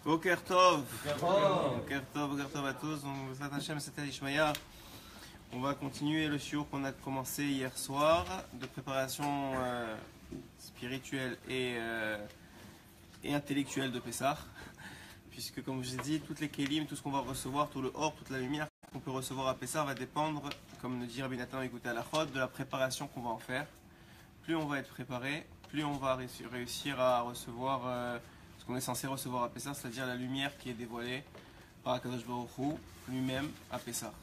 Boker Tov. Boker Tov à tous. Donc, Bezrat Hashem, c'était Ishmaïa. On va continuer le shiur qu'on a commencé hier soir de préparation spirituelle et intellectuelle de Pessah. Puisque, comme je vous ai dit, toutes les kelim, tout ce qu'on va recevoir, tout le or, toute la lumière qu'on peut recevoir à Pessah va dépendre, comme nous dit Rabbi Nathan, écoutez à la chod, de la préparation qu'on va en faire. Plus on va être préparé, plus on va réussir à recevoir ce qu'on est censé recevoir à Pessah, c'est-à-dire la lumière qui est dévoilée par Akadosh Baruch Hu lui-même à Pessah.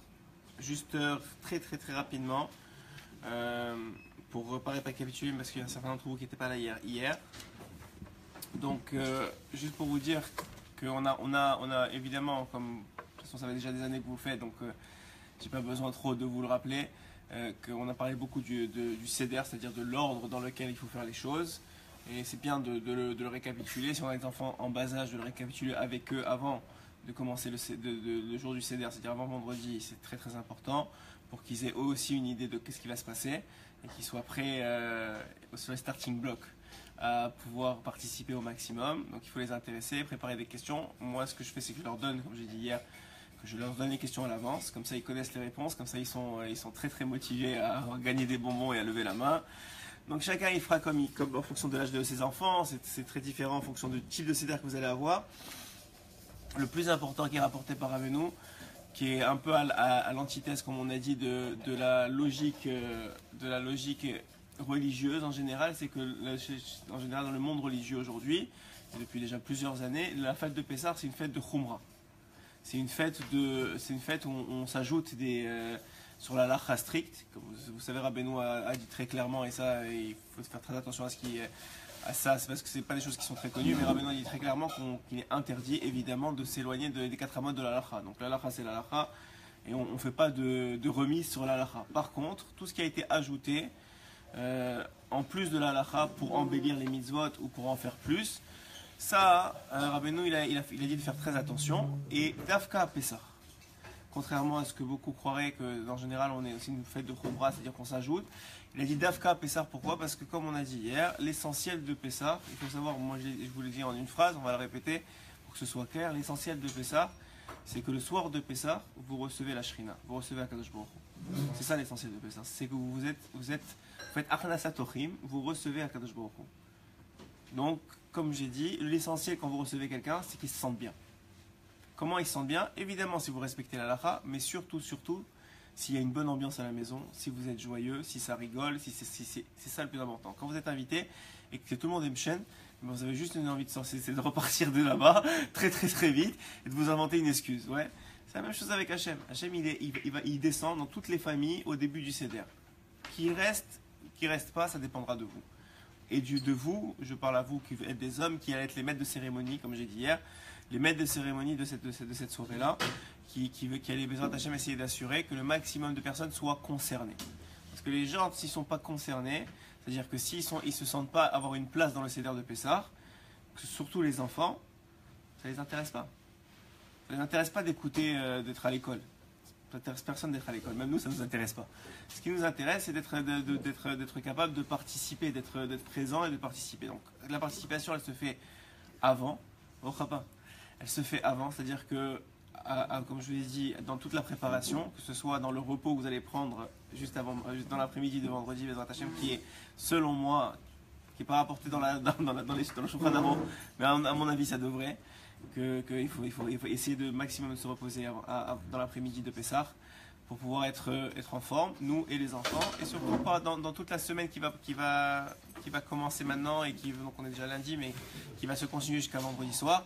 Juste très rapidement, pour pas récapituler, parce qu'il y a un certain nombre d'entre vous qui n'étaient pas là hier. Donc, juste pour vous dire qu'on a évidemment, comme de toute façon ça fait déjà des années que vous le faites, donc j'ai pas besoin trop de vous le rappeler, qu'on a parlé beaucoup du seder, c'est-à-dire de l'ordre dans lequel il faut faire les choses. Et c'est bien de le récapituler. Si on a des enfants en bas âge, de le récapituler avec eux avant de commencer le jour du seder, c'est-à-dire avant vendredi. C'est très important pour qu'ils aient eux aussi une idée de ce qui va se passer et qu'ils soient prêts sur les starting blocks à pouvoir participer au maximum. Donc il faut les intéresser, préparer des questions. Moi, ce que je fais, c'est que je leur donne, comme j'ai dit hier, que je leur donne les questions à l'avance. Comme ça, ils connaissent les réponses. Comme ça, ils sont très motivés à gagner des bonbons et à lever la main. Donc chacun il fera comme en fonction de l'âge de ses enfants, c'est très différent en fonction du type de seder que vous allez avoir. Le plus important qui est rapporté par Avenu, qui est un peu à l'antithèse, comme on a dit, de la logique religieuse en général, c'est que en général dans le monde religieux aujourd'hui, et depuis déjà plusieurs années, la fête de Pessah c'est une fête de Khumra. C'est une fête où on s'ajoute sur la lacha stricte. Comme vous savez, Rabbeinu a dit très clairement, et ça, il faut faire très attention à ça, c'est parce que c'est pas des choses qui sont très connues, mais Rabbeinu a dit très clairement qu'il est interdit, évidemment, de s'éloigner des 4 amotes de la lacha. Donc la lacha, c'est la lacha, et on ne fait pas de remise sur la lacha. Par contre, tout ce qui a été ajouté, en plus de la lacha, pour embellir les mitzvot ou pour en faire plus, ça, Rabbeinu, il a dit de faire très attention, et Dafka Pessah. Contrairement à ce que beaucoup croiraient, qu'en général on est aussi une fête de Khumra, c'est-à-dire qu'on s'ajoute. Il a dit Dafka Pessah, pourquoi? Parce que comme on a dit hier, l'essentiel de Pessah, il faut savoir, moi je vous l'ai dit en une phrase, on va le répéter pour que ce soit clair, l'essentiel de Pessah, c'est que le soir de Pessah, vous recevez la Shrina, vous recevez Akadosh Baruch Hu. C'est ça l'essentiel de Pessah, c'est que vous faites Achnasat Ochim, vous recevez Akadosh Baruch Hu. Donc, comme j'ai dit, l'essentiel quand vous recevez quelqu'un, c'est qu'il se sente bien. Comment ils se sentent bien? Évidemment, si vous respectez la halakha, mais surtout, s'il y a une bonne ambiance à la maison, si vous êtes joyeux, si ça rigole, c'est ça le plus important. Quand vous êtes invité et que tout le monde est mchen, vous avez juste une envie de sortir, c'est de repartir de là-bas très vite et de vous inventer une excuse. Ouais. C'est la même chose avec Hachem. Hachem, il descend dans toutes les familles au début du seder. Qui reste pas, ça dépendra de vous. Et de vous, je parle à vous qui êtes des hommes, qui allez être les maîtres de cérémonie, comme j'ai dit hier, les maîtres de cérémonie de cette soirée-là, qui allaient Bezrat Hashem essayer d'assurer que le maximum de personnes soient concernées. Parce que les gens, s'ils ne sont pas concernés, c'est-à-dire que s'ils ne se sentent pas avoir une place dans le seder de Pessah, surtout les enfants, ça ne les intéresse pas. Ça ne les intéresse pas d'écouter, d'être à l'école. Ça n'intéresse personne d'être à l'école. Même nous, ça ne nous intéresse pas. Ce qui nous intéresse, c'est d'être capable de participer, d'être présent et de participer. Donc, la participation, elle se fait avant, au Chapa. Elle se fait avant, c'est-à-dire que, comme je vous l'ai dit, dans toute la préparation, que ce soit dans le repos que vous allez prendre juste dans l'après-midi de vendredi, Bezrat Hashem, qui est, selon moi, qui n'est pas rapporté dans le Shulchan Aruch, mais à mon avis, ça devrait. Il faut essayer de maximum se reposer dans l'après-midi de Pessah pour pouvoir être en forme, nous et les enfants, et surtout pas dans toute la semaine qui va commencer maintenant et donc on est déjà lundi, mais qui va se continuer jusqu'à vendredi soir,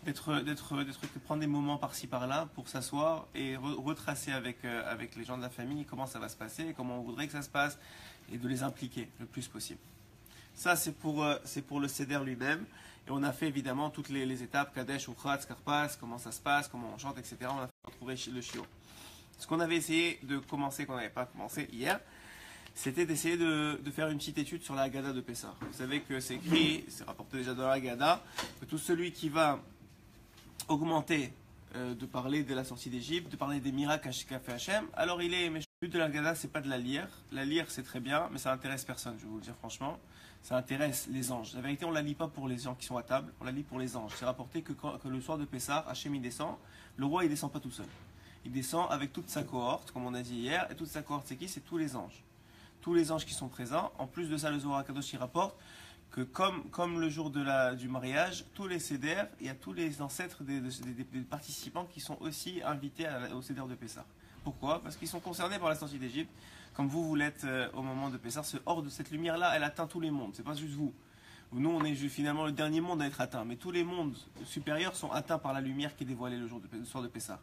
de prendre des moments par-ci par-là pour s'asseoir et retracer avec les gens de la famille comment ça va se passer, comment on voudrait que ça se passe, et de les impliquer le plus possible. Ça c'est pour le seder lui-même. Et on a fait évidemment toutes les étapes, Kadesh, Ukrat, Karpas, comment ça se passe, comment on chante, etc. On a retrouvé le shiur. Ce qu'on avait essayé de commencer, qu'on n'avait pas commencé hier, c'était d'essayer de faire une petite étude sur la Haggadah de Pessah. Vous savez que c'est écrit, c'est rapporté déjà dans la Haggadah, que tout celui qui va augmenter de parler de la sortie d'Égypte, de parler des miracles qu'a fait Hachem, alors il est méchant. Le but de la Haggadah, c'est pas de la lire. La lire, c'est très bien, mais ça intéresse personne, je vais vous le dire franchement. Ça intéresse les anges. La vérité, on la lit pas pour les gens qui sont à table, on la lit pour les anges. C'est rapporté que le soir de Pessah, Hachem il descend. Le roi, il descend pas tout seul. Il descend avec toute sa cohorte, comme on a dit hier. Et toute sa cohorte, c'est qui? C'est tous les anges. Tous les anges qui sont présents. En plus de ça, le Zohar HaKadosh, il rapporte que comme le jour du mariage, tous les sédères, il y a tous les ancêtres des participants qui sont aussi invités au sédère de Pessah. Pourquoi? Parce qu'ils sont concernés par la sortie d'Égypte, comme vous l'êtes au moment de Pessah. Hors de cette lumière-là, elle atteint tous les mondes. C'est pas juste vous. Nous, on est finalement le dernier monde à être atteint. Mais tous les mondes supérieurs sont atteints par la lumière qui est dévoilée le soir de Pessah.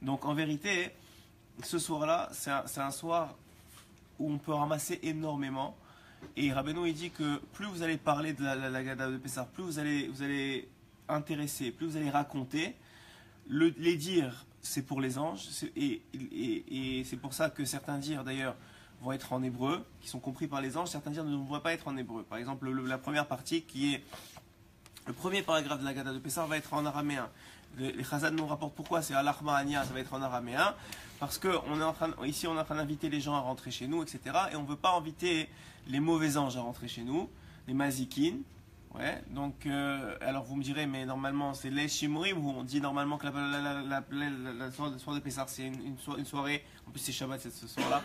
Donc en vérité, ce soir-là, c'est un soir où on peut ramasser énormément. Et Rabbeinu il dit que plus vous allez parler de la Haggadah de Pessah, plus vous allez intéresser, plus vous allez raconter, les dires c'est pour les anges, et c'est pour ça que certains dires d'ailleurs vont être en hébreu, qui sont compris par les anges, certains dires ne vont pas être en hébreu. Par exemple, la première partie qui est le premier paragraphe de la Haggadah de Pessah va être en araméen. Les Chazal nous rapportent pourquoi c'est Al-Achma Anya, ça va être en araméen, parce que ici on est en train d'inviter les gens à rentrer chez nous, etc. Et on ne veut pas inviter les mauvais anges à rentrer chez nous, les mazikines. Ouais, donc, alors vous me direz, mais normalement c'est les Shimurim, où on dit normalement que la soirée de Pessah c'est une soirée, en plus c'est Shabbat ce soir-là,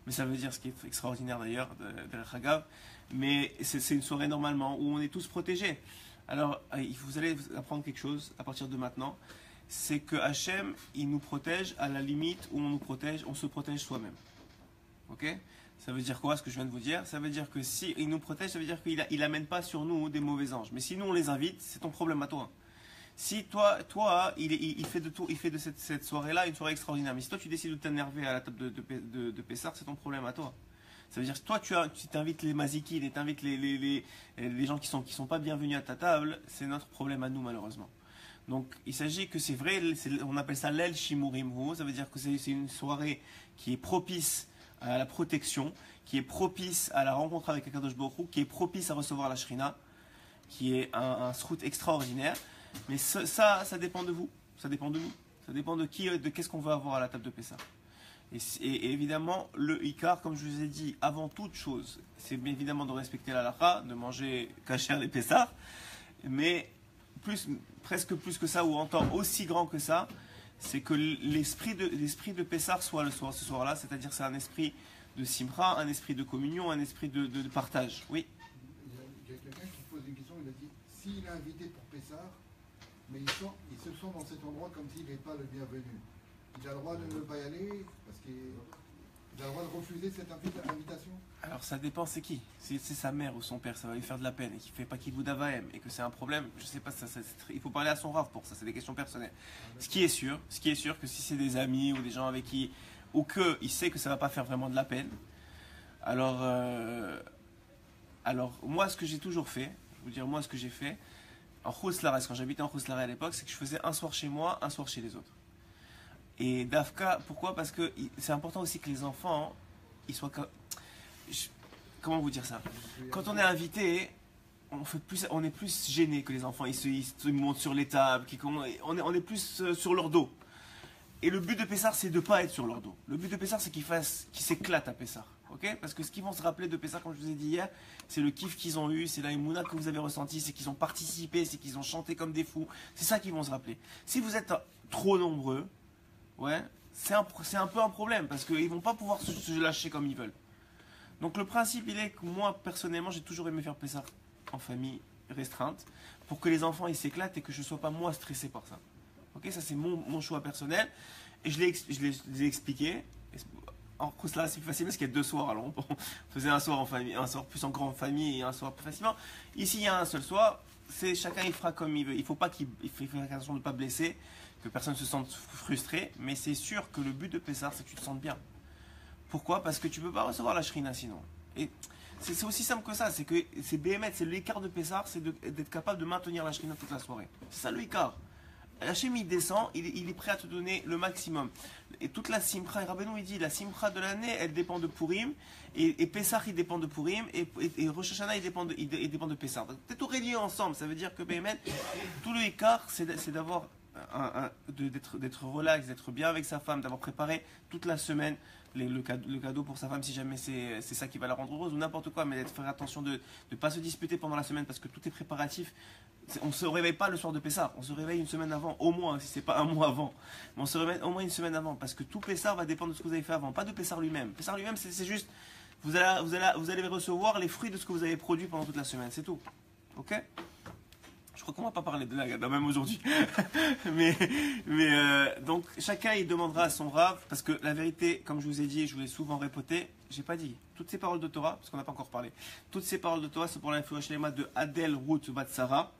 mais ça veut dire ce qui est extraordinaire d'ailleurs, de Chagav, mais c'est une soirée normalement où on est tous protégés. Alors, vous allez apprendre quelque chose à partir de maintenant, c'est que Hachem, il nous protège à la limite où on se protège soi-même. Ok? Ça veut dire quoi ce que je viens de vous dire? Ça veut dire que si il nous protège, ça veut dire qu'il n'amène pas sur nous des mauvais anges. Mais si nous on les invite, c'est ton problème à toi. Si toi il fait de cette soirée-là une soirée extraordinaire. Mais si toi tu décides de t'énerver à la table de Pessah, c'est ton problème à toi. Ça veut dire que toi tu t'invites les mazikines et t'invites les gens qui sont pas bienvenus à ta table, c'est notre problème à nous malheureusement. Donc il s'agit que c'est vrai, on appelle ça l'el shimurimhu, ça veut dire que c'est une soirée qui est propice à la protection, qui est propice à la rencontre avec Akadosh Baruch Hu, qui est propice à recevoir la Shrina, qui est un srout extraordinaire. Mais ça dépend de vous, ça dépend de nous, ça dépend de qu'est-ce qu'on veut avoir à la table de Pessah. Et évidemment, le Ikar, comme je vous ai dit, avant toute chose, c'est évidemment de respecter la halakha, de manger kasher les Pessah, mais presque plus que ça, ou en temps aussi grand que ça, c'est que l'esprit de Pessah soit ce soir-là, c'est-à-dire c'est un esprit de simra, un esprit de communion, un esprit de partage. Oui. Il y a quelqu'un qui pose une question, il a dit, s'il est invité pour Pessah, mais il se sent dans cet endroit comme s'il n'est pas le bienvenu, il a le droit de ne pas y aller, parce qu'il a le droit de refuser cette invitation? Alors ça dépend c'est qui. Si c'est sa mère ou son père, ça va lui faire de la peine et qu'il ne fait pas qu'il vous d'avaem et que c'est un problème, je sais pas, il faut parler à son rave pour ça, c'est des questions personnelles. Ce qui est sûr que si c'est des amis ou des gens avec qui, ou qu'il sait que ça ne va pas faire vraiment de la peine, alors moi ce que j'ai toujours fait, je vais vous dire moi ce que j'ai fait, en Khouslares, quand j'habitais en Khouslares à l'époque, c'est que je faisais un soir chez moi, un soir chez les autres. Et Dafka, pourquoi? Parce que c'est important aussi que les enfants, ils soient... Comment vous dire ça? Quand on est invité, on est plus gêné que les enfants. Ils se montent sur les tables, on est plus sur leur dos. Et le but de Pessah, c'est de ne pas être sur leur dos. Le but de Pessah, c'est qu'ils s'éclatent à Pessah. Okay? Parce que ce qu'ils vont se rappeler de Pessah, comme je vous ai dit hier, c'est le kiff qu'ils ont eu, c'est la émouna que vous avez ressenti, c'est qu'ils ont participé, c'est qu'ils ont chanté comme des fous. C'est ça qu'ils vont se rappeler. Si vous êtes trop nombreux, ouais, c'est un peu un problème parce qu'ils ne vont pas pouvoir se lâcher comme ils veulent. Donc le principe il est que moi personnellement j'ai toujours aimé faire Pessah en famille restreinte pour que les enfants ils s'éclatent et que je ne sois pas moi stressé par ça. Ok, ça c'est mon choix personnel et je les ai expliqué. En plus là c'est plus facile parce qu'il y a deux soirs, alors on faisait un soir en famille, un soir plus en grande famille et un soir plus facilement. Ici il y a un seul soir, chacun il fera comme il veut. Il faut pas qu'il faut attention de ne pas blesser, que personne se sente frustré, mais c'est sûr que le but de Pessah c'est que tu te sentes bien. Pourquoi? Parce que tu ne peux pas recevoir la Shrina sinon. Et c'est aussi simple que ça, c'est que c'est Béhémet, c'est l'écart de Pessah, c'est d'être capable de maintenir la Shrina toute la soirée. C'est ça l'écart. Hachem il descend, il est prêt à te donner le maximum. Et toute la simcha, et Rabbeinu il dit, la simcha de l'année, elle dépend de Purim, et Pessah il dépend de Purim, et Rosh Hashanah il dépend de Pessah. Donc peut-être tout relié ensemble, ça veut dire que Béhémet, tout le écart c'est d'avoir d'être relax, d'être bien avec sa femme, d'avoir préparé toute la semaine le cadeau pour sa femme si jamais c'est ça qui va la rendre heureuse ou n'importe quoi, mais d'être faire attention de ne pas se disputer pendant la semaine parce que tout est préparatif. On ne se réveille pas le soir de Pessah, on se réveille une semaine avant, au moins, si c'est pas un mois avant. Mais on se réveille au moins une semaine avant parce que tout Pessah va dépendre de ce que vous avez fait avant, pas de Pessah lui-même. Pessah lui-même, c'est juste, vous allez recevoir les fruits de ce que vous avez produit pendant toute la semaine, c'est tout. Ok? Je crois qu'on ne va pas parler de la Haggadah même aujourd'hui. Donc chacun il demandera à son Rav, parce que la vérité, comme je vous ai dit, je vous l'ai souvent répété, j'ai pas dit. Toutes ces paroles de Torah, parce qu'on n'a pas encore parlé, toutes ces paroles de Torah sont pour la Shlema de Adel Ruth Bat Sarah,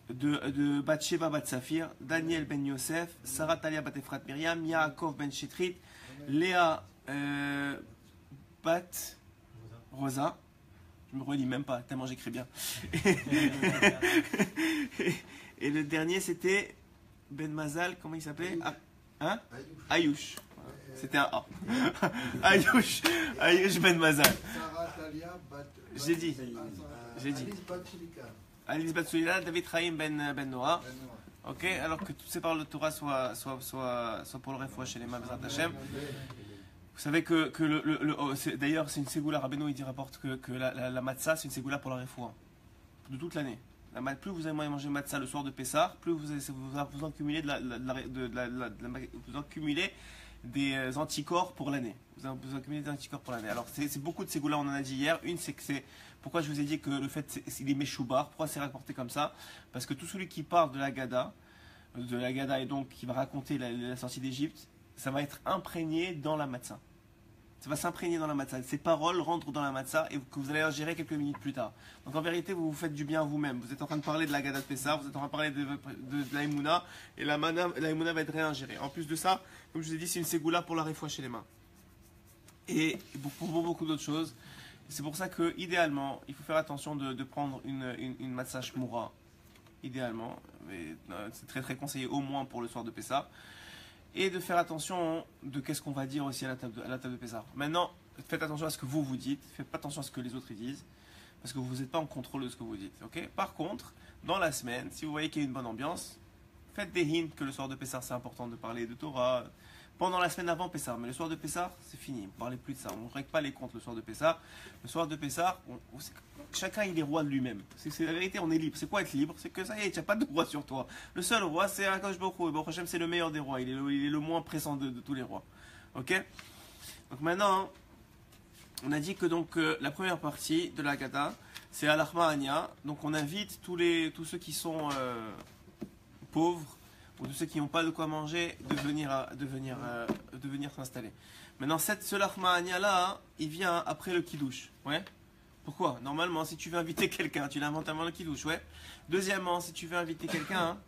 de Bathsheba Bat Saphir, Daniel Ben Yosef, Sarah Talia Bat Efrat Miriam, Yaakov Ben Shitrit, Léa Bat Rosa. Je me relis même pas, tellement j'écris bien. Et le dernier, c'était Ben Mazal, comment il s'appelait? Hein? Ayush. C'était un A. Ayush Ben Mazal. J'ai dit. Alice Batsoulila, David Chaim Ben Noah. Ok, alors que toutes ces paroles de Torah soient pour le refoua chez les Mabzat Hashem. Vous savez d'ailleurs, c'est une ségoula. Rabbeinu il rapporte que la matzah, c'est une ségoula pour la refoua de toute l'année. Plus vous allez manger matzah le soir de Pessah, plus vous accumulez vous accumulez des anticorps pour l'année. Vous accumulez des anticorps pour l'année. Alors c'est beaucoup de ségoula, on en a dit hier. Une, c'est que pourquoi je vous ai dit que le fait il est méchoubar. Pourquoi c'est rapporté comme ça? Parce que tout celui qui parle de la Haggadah et donc qui va raconter la sortie d'Égypte, ça va être imprégné dans la matzah. Ça va s'imprégner dans la matzah. Ces paroles rentrent dans la matzah et que vous allez ingérer quelques minutes plus tard. Donc en vérité, vous vous faites du bien à vous-même. Vous êtes en train de parler de la Haggadah de Pessah, vous êtes en train de parler de la Emouna, et la Emouna va être réingérée. En plus de ça, comme je vous ai dit, c'est une ségoula pour la refoua chez les mains. Et pour beaucoup d'autres choses. C'est pour ça que, idéalement, il faut faire attention de prendre une matzah shmoura. Idéalement. Mais c'est très très conseillé, au moins pour le soir de Pessah. Et de faire attention de qu'est-ce qu'on va dire aussi à la table de Pessah. Maintenant, faites attention à ce que vous dites, faites pas attention à ce que les autres ils disent, parce que vous n'êtes pas en contrôle de ce que vous dites. Okay? Par contre, dans la semaine, si vous voyez qu'il y a une bonne ambiance, faites des hints que le soir de Pessah c'est important de parler de Torah. Pendant la semaine avant Pessah, mais le soir de Pessah, c'est fini, ne parlez plus de ça, on ne règle pas les comptes le soir de Pessah. Le soir de Pessah, chacun il est roi de lui-même. C'est la vérité, on est libre. C'est quoi être libre? C'est que ça y est, tu n'as pas de roi sur toi. Le seul roi, c'est Akadosh Baruch Hu. Baruch Hashem, c'est le meilleur des rois, il est le moins pressant de tous les rois. Ok? Donc maintenant, on a dit que donc la première partie de la Haggadah, c'est Al-Achma Anya. Donc on invite tous ceux qui sont pauvres, ou de ceux qui n'ont pas de quoi manger, de venir s'installer. Maintenant, ce Lachma'ania là, il vient après le Kiddush. Ouais. Pourquoi? Normalement, si tu veux inviter quelqu'un, tu l'inventes avant le Kiddush. Ouais. Deuxièmement, si tu veux inviter quelqu'un,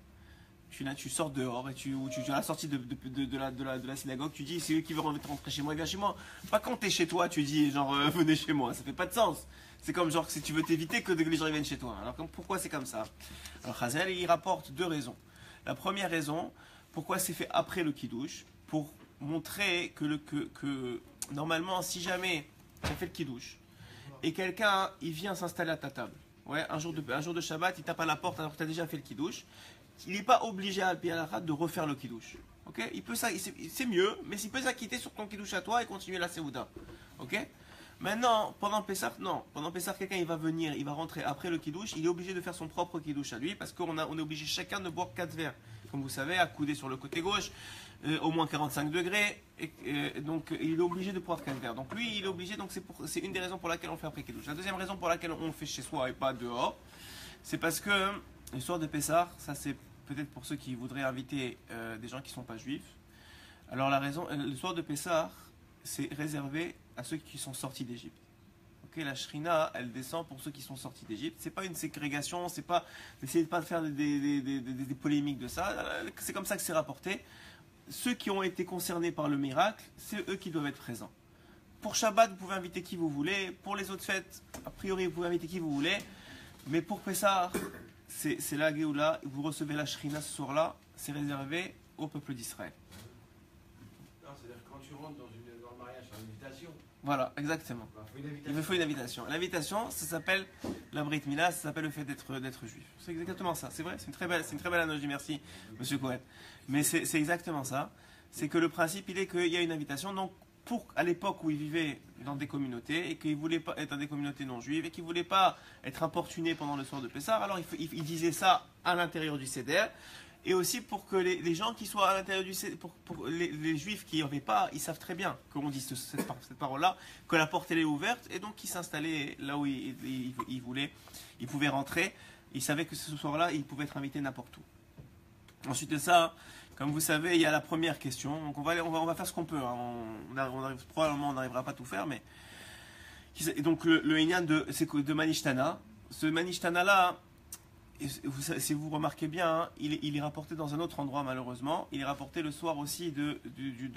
tu sors dehors et tu à la sortie de la synagogue, tu dis, c'est eux qui veulent rentrer chez moi, viens chez moi. Pas quand t'es chez toi, tu dis, genre, venez chez moi. Ça fait pas de sens. C'est comme genre, si tu veux t'éviter que les gens viennent chez toi. Alors, pourquoi c'est comme ça? Alors, Chazel, il rapporte deux raisons. La première raison, pourquoi c'est fait après le Kiddush, pour montrer que normalement, si jamais tu as fait le Kiddush, et quelqu'un, il vient s'installer à ta table, ouais, un jour de Shabbat, il tape à la porte alors que tu as déjà fait le Kiddush, il n'est pas obligé à Al-Pi de refaire le Kiddush. Okay, c'est mieux, mais il peut s'acquitter sur ton Kiddush à toi et continuer la Seouda. Okay. Maintenant, pendant Pessah, non. Pendant Pessah, quelqu'un il va venir, il va rentrer après le Kiddush, il est obligé de faire son propre Kiddush à lui, parce qu'on est obligé chacun de boire 4 verres. Comme vous savez, accoudé sur le côté gauche, au moins 45 degrés, et donc il est obligé de boire 4 verres. Donc lui, il est obligé, donc c'est une des raisons pour laquelle on fait après Kiddush. La deuxième raison pour laquelle on le fait chez soi et pas dehors, c'est parce que le soir de Pessah, ça c'est peut-être pour ceux qui voudraient inviter des gens qui ne sont pas juifs. Alors la raison, le soir de Pessah, c'est réservé à ceux qui sont sortis d'Égypte. Okay, la Shrina, elle descend pour ceux qui sont sortis d'Égypte. C'est pas une ségrégation, c'est pas d'essayer de pas faire des polémiques de ça. C'est comme ça que c'est rapporté. Ceux qui ont été concernés par le miracle, c'est eux qui doivent être présents. Pour Shabbat, vous pouvez inviter qui vous voulez. Pour les autres fêtes, a priori, vous pouvez inviter qui vous voulez. Mais pour Pessah, c'est la Géoula. Vous recevez la Shrina ce soir-là. C'est réservé au peuple d'Israël. C'est-à-dire que quand tu rentres dans le mariage, c'est une invitation. Voilà, exactement. Il me faut une invitation. L'invitation, ça s'appelle la Brit Mila, ça s'appelle le fait d'être juif. C'est exactement ça. C'est vrai, c'est une très belle analogie. Merci, Monsieur Cohen. Mais c'est exactement ça. C'est que le principe, il est qu'il y a une invitation. Donc, à l'époque où ils vivaient dans des communautés et qu'ils ne voulaient pas être dans des communautés non juives et qu'ils ne voulaient pas être importunés pendant le soir de Pessah, alors ils disaient ça à l'intérieur du Seder. Et aussi pour que les gens qui soient à l'intérieur du Seder, pour les juifs qui n'avaient pas, ils savent très bien qu'on dit cette parole-là, que la porte elle est ouverte et donc ils s'installaient là où ils voulaient, ils pouvaient rentrer, ils savaient que ce soir-là, ils pouvaient être invités n'importe où. Ensuite de ça, comme vous savez, il y a la première question, donc on va faire ce qu'on peut, hein. Probablement on n'arrivera pas à tout faire, mais donc le Inyan de Manishtana, ce Manishtana-là, si vous remarquez bien, hein, il est rapporté dans un autre endroit malheureusement. Il est rapporté le soir aussi de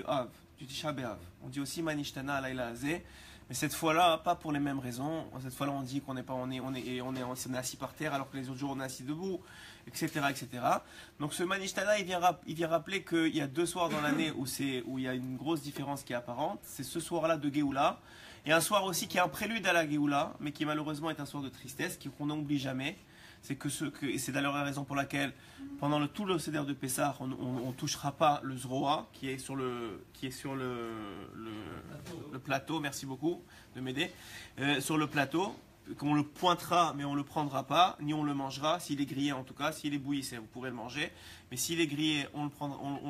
Av, du Tisha B'Av. On dit aussi Manishtana Alayla Hazeh, mais cette fois-là, pas pour les mêmes raisons. Cette fois-là, on dit qu'on n'est pas, on est assis par terre alors que les autres jours on est assis debout, etc., etc. Donc ce Manishtana, il vient rappeler qu'il y a 2 soirs dans l'année où il y a une grosse différence qui est apparente. C'est ce soir-là de Géoula et un soir aussi qui est un prélude à la Géoula, mais qui malheureusement est un soir de tristesse qu'on n'oublie jamais. Et c'est d'ailleurs la raison pour laquelle pendant tout le Seder de Pessah, on ne touchera pas le Zroa qui est sur le plateau. Merci beaucoup de m'aider. Sur le plateau, qu'on le pointera, mais on ne le prendra pas, ni on le mangera. S'il est grillé en tout cas, s'il est bouilli, vous pourrez le manger. Mais s'il est grillé, on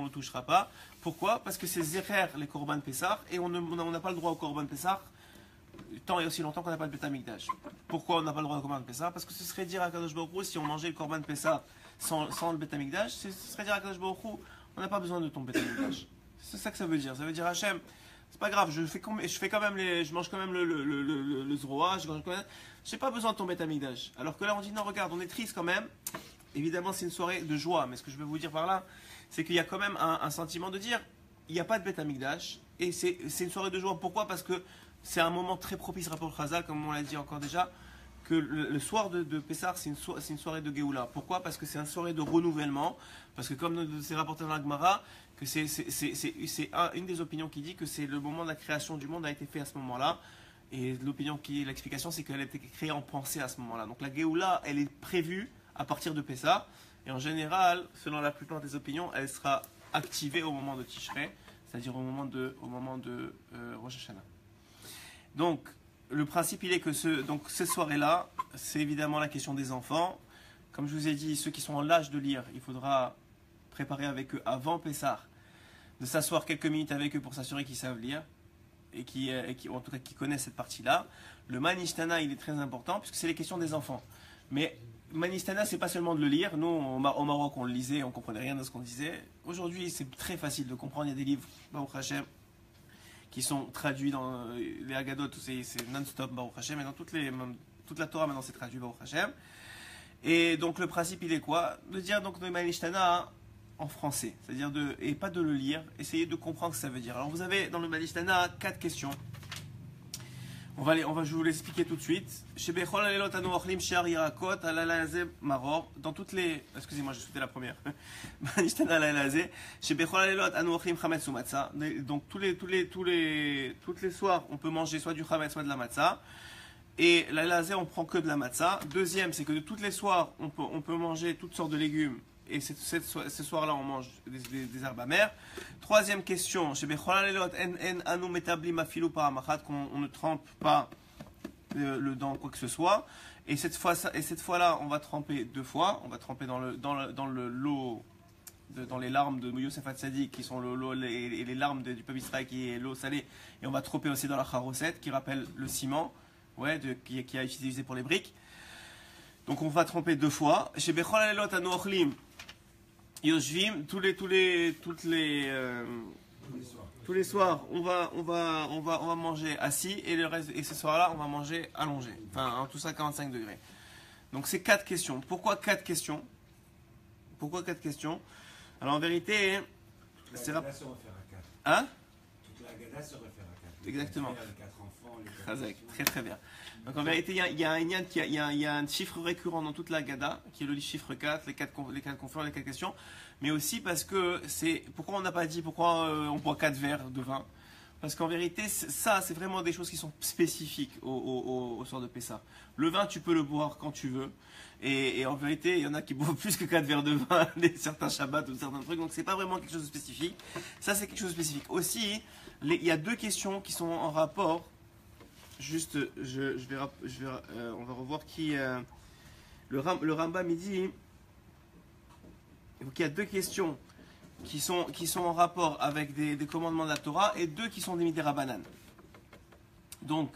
le touchera pas. Pourquoi? Parce que c'est Zecher les Korban Pessah et on n'a pas le droit au Korban Pessah tant et aussi longtemps qu'on n'a pas de Beth Amikdash. Pourquoi on n'a pas le droit au Korban Pessah? Parce que ce serait dire à Kadosh Baruch Hu, si on mangeait le Korban Pessah sans le Beth Amikdash, ce serait dire à Kadosh Baruch Hu, on n'a pas besoin de ton Beth Amikdash. C'est ça que ça veut dire. Ça veut dire Hachem, c'est pas grave, je mange quand même le Zroa, je n'ai pas besoin de ton Beth Amikdash. Alors que là on dit non, regarde, on est triste quand même. Évidemment c'est une soirée de joie, mais ce que je veux vous dire par là, c'est qu'il y a quand même un sentiment de dire, il n'y a pas de Beth Amikdash, et c'est une soirée de joie. Pourquoi? Parce que c'est un moment très propice rapport au Chazal, comme on l'a dit encore déjà, que le soir de Pessah, c'est une soirée de Géoula. Pourquoi? Parce que c'est une soirée de renouvellement. Parce que comme c'est rapporté dans la Gemara, que c'est une des opinions qui dit que c'est le moment de la création du monde a été fait à ce moment-là. Et l'explication, c'est qu'elle a été créée en pensée à ce moment-là. Donc la Géoula, elle est prévue à partir de Pessah. Et en général, selon la plupart des opinions, elle sera activée au moment de Tishrei, c'est-à-dire au moment de Rosh Hashanah. Donc, le principe, il est que ces soirées-là, c'est évidemment la question des enfants. Comme je vous ai dit, ceux qui sont en l'âge de lire, il faudra préparer avec eux avant Pessah, de s'asseoir quelques minutes avec eux pour s'assurer qu'ils savent lire, et en tout cas qui connaissent cette partie-là. Le Manishtana, il est très important, puisque c'est les questions des enfants. Mais Manishtana, c'est pas seulement de le lire. Nous, au Maroc, on le lisait, on comprenait rien de ce qu'on disait. Aujourd'hui, c'est très facile de comprendre. Il y a des livres, Baruch Hashem, qui sont traduits dans les Haggadot, c'est non-stop, Baruch Hashem, et dans toute la Torah maintenant c'est traduit, Baruch Hashem. Et donc le principe il est quoi? De dire donc le Manishtana en français, c'est-à-dire et pas de le lire, essayer de comprendre ce que ça veut dire. Alors vous avez dans le Manishtana 4 questions. Je vous l'expliquer tout de suite. Dans toutes les... Excusez-moi, j'ai sauté la première. Donc tous les soirs, on peut manger soit du chametz, soit de la matzah. Et la lazé, on prend que de la matzah. Deuxième, c'est que de tous les soirs, on peut manger toutes sortes de légumes. Et ce soir-là, on mange des herbes amères. Troisième question, qu'on ne trempe pas dans quoi que ce soit. Et cette fois-là, on va tremper 2 fois. On va tremper dans l'eau, dans les larmes de Yosef Hatzadik, qui sont les larmes du peuple Israël, qui est l'eau salée. Et on va tremper aussi dans la charoset, qui rappelle le ciment, qui a été utilisé pour les briques. Donc on va tremper 2 fois. Chez Bechol Alelot Anu Ochlim Yoshvim, tous les soirs, on va manger assis et ce soir-là, on va manger allongé. Enfin, en tout ça, 45 degrés. Donc c'est 4 questions. Pourquoi 4 questions? Alors en vérité, c'est la Gada se refaire à 4. Hein? Toute la Gada se refaire à 4. Exactement. Les 4 enfants, les 4 très très bien. Donc en vérité, il y a un chiffre récurrent dans toute la Gada, qui est le chiffre 4, les 4 conférences, les 4 questions, mais aussi parce que pourquoi on n'a pas dit, pourquoi on boit 4 verres de vin, parce qu'en vérité, ça, c'est vraiment des choses qui sont spécifiques au soir de Pessah. Le vin, tu peux le boire quand tu veux. Et en vérité, il y en a qui boivent plus que 4 verres de vin, certains Shabbats ou certains trucs. Donc, c'est pas vraiment quelque chose de spécifique. Ça, c'est quelque chose de spécifique. Aussi, il y a deux questions qui sont en rapport. Juste, on va revoir qui. Le Rambam, il dit qu'il y a deux questions qui sont en rapport avec des commandements de la Torah et deux qui sont des Midei Rabbanan. Donc,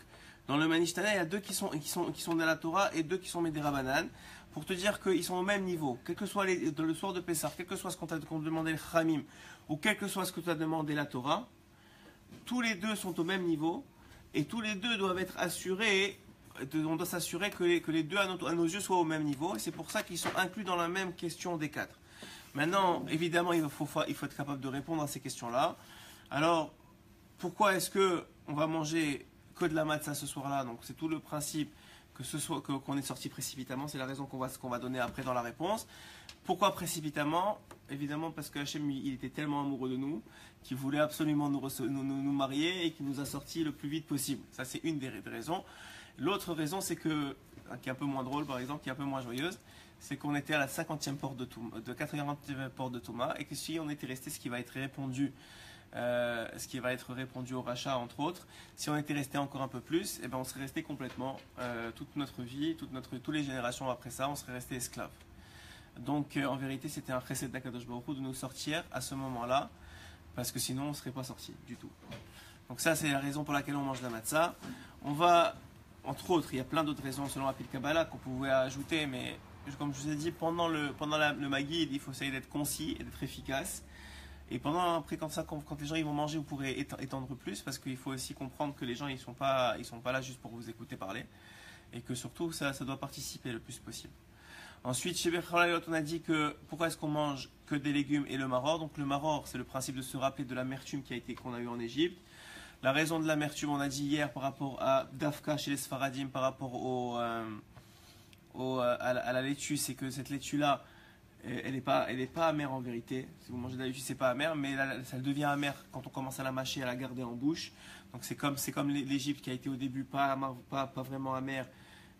dans le Manishtana, il y a deux qui sont de la Torah et deux qui sont Midei Rabbanan, pour te dire qu'ils sont au même niveau, quel que soit le soir de Pessah, quel que soit ce qu'on t'a demandé le Chamim, ou quel que soit ce que t'a demandé la Torah, tous les deux sont au même niveau, et tous les deux doivent être assurés, on doit s'assurer que les deux à nos yeux soient au même niveau, et c'est pour ça qu'ils sont inclus dans la même question des quatre. Maintenant, évidemment, il faut être capable de répondre à ces questions-là. Alors, pourquoi est-ce qu'on va manger que de la matzah ce soir-là? Donc, c'est tout le principe qu'on est sorti précipitamment. C'est la raison qu'on va donner après dans la réponse. Pourquoi précipitamment? Évidemment, parce que Hachem, il était tellement amoureux de nous qu'il voulait absolument nous marier et qu'il nous a sortis le plus vite possible. Ça, c'est une des raisons. L'autre raison, c'est que, qui est un peu moins drôle, par exemple, qui est un peu moins joyeuse, c'est qu'on était à la 50e porte de 80e porte de Touma, et que si on était resté, ce qui va être répondu au rachat, entre autres, si on était resté encore un peu plus, eh ben on serait resté complètement, toute notre vie, toutes les générations après ça, on serait resté esclave. Donc, en vérité, c'était un chesed d'Akadosh Baruch Hu de nous sortir à ce moment-là, parce que sinon, on ne serait pas sorti du tout. Donc ça, c'est la raison pour laquelle on mange la matzah. On va, entre autres, il y a plein d'autres raisons selon la Pile Kabbalah qu'on pouvait ajouter, mais comme je vous ai dit, pendant le Maggid, il faut essayer d'être concis et d'être efficace. Et après, quand les gens ils vont manger, vous pourrez étendre plus, parce qu'il faut aussi comprendre que les gens ils sont pas là juste pour vous écouter parler, et que surtout ça doit participer le plus possible. Ensuite, chez Berchalayot, on a dit que pourquoi est-ce qu'on mange que des légumes et le maror? Donc le maror, c'est le principe de se rappeler de l'amertume qu'on a eu en Égypte. La raison de l'amertume, on a dit hier par rapport à Dafka chez les Sfaradim, par rapport à la laitue, c'est que cette laitue-là, elle n'est pas amère en vérité. Si vous mangez de la laitue, c'est pas amer, mais ça devient amer quand on commence à la mâcher, à la garder en bouche. Donc c'est comme l'Égypte qui a été au début pas vraiment amère,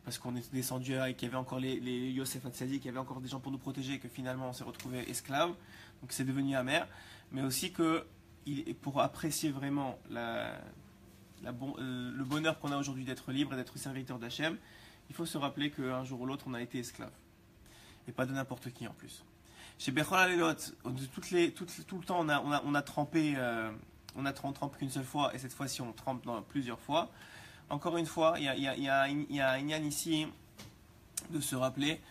parce qu'on est descendu et qu'il y avait encore les Yosef Hatzadi, qu'il y avait encore des gens pour nous protéger, et que finalement on s'est retrouvé esclaves. Donc c'est devenu amer, mais aussi que pour apprécier vraiment le bonheur qu'on a aujourd'hui d'être libre et d'être serviteur d'Hachem, il faut se rappeler qu'un jour ou l'autre, on a été esclave. Et pas de n'importe qui en plus. Chez Bechol Alelot, tout le temps, on a trempé, on trempe qu'une seule fois, et cette fois-ci, on trempe plusieurs fois. Encore une fois, il y a un yann ici de se rappeler